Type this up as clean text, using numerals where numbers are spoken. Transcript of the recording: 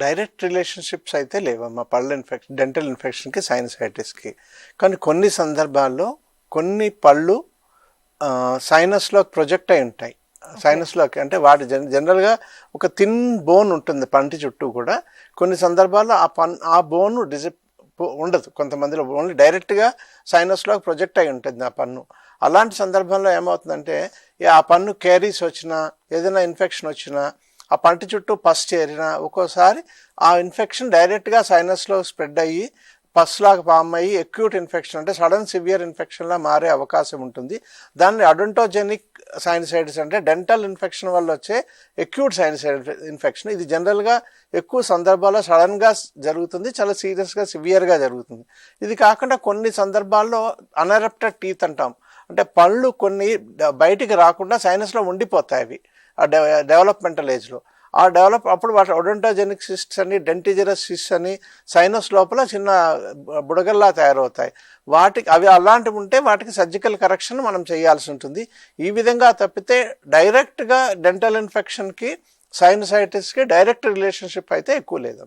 Direct relationships అయితే లేవమ్మా పళ్ళ ఇన్ఫెక్షన్, డెంటల్ ఇన్ఫెక్షన్కి, సైనసైటిస్కి. కానీ కొన్ని సందర్భాల్లో కొన్ని పళ్ళు సైనస్లోకి ప్రొజెక్ట్ అయి ఉంటాయి. సైనస్లోకి అంటే వాటి జనరల్గా ఒక థిన్ బోన్ ఉంటుంది పంటి చుట్టూ కూడా. కొన్ని సందర్భాల్లో ఆ బోన్ ఉండదు కొంతమందిలో, ఓన్లీ డైరెక్ట్గా సైనస్లోకి ప్రొజెక్ట్ అయి ఉంటుంది ఆ పన్ను. అలాంటి సందర్భంలో ఏమవుతుందంటే ఆ పన్ను కేరీస్ వచ్చినా, ఏదైనా ఇన్ఫెక్షన్ వచ్చినా, ఆ పంటి చుట్టూ పస్ చేరినా ఒక్కోసారి ఆ ఇన్ఫెక్షన్ డైరెక్ట్గా సైనస్లో స్ప్రెడ్ అయ్యి పస్ లాగా ఫామ్ అయ్యి ఎక్యూట్ ఇన్ఫెక్షన్ అంటే సడన్ సివియర్ ఇన్ఫెక్షన్లా మారే అవకాశం ఉంటుంది. దాన్ని అడొంటోజెనిక్ సైనసైటిస్ అంటే డెంటల్ ఇన్ఫెక్షన్ వల్ల వచ్చే ఎక్యూట్ సైనసైటిస్ ఇన్ఫెక్షన్. ఇది జనరల్గా ఎక్కువ సందర్భాల్లో సడన్గా జరుగుతుంది, చాలా సీరియస్గా సివియర్గా జరుగుతుంది. ఇది కాకుండా కొన్ని సందర్భాల్లో అన్ఎరప్టెడ్ టీత్ అంటాం, అంటే పళ్ళు కొన్ని బయటికి రాకుండా సైనస్లో ఉండిపోతాయి అవి ఆ డెవలప్మెంటల్ ఏజ్లో. అప్పుడు వాటి ఒడోంటోజెనిక్ సిస్ట్స్ అని, డెంటిజరస్ సిస్ట్స్ అని సైనస్ లోపల చిన్న బుడగల్లా తయారవుతాయి. అవి అలాంటివి ఉంటే వాటికి సర్జికల్ కరెక్షన్ మనం చేయాల్సి ఉంటుంది. ఈ విధంగా తప్పితే డైరెక్ట్గా డెంటల్ ఇన్ఫెక్షన్కి, సైనసైటిస్కి డైరెక్ట్ రిలేషన్షిప్ అయితే ఎక్కువ లేదమ్మా.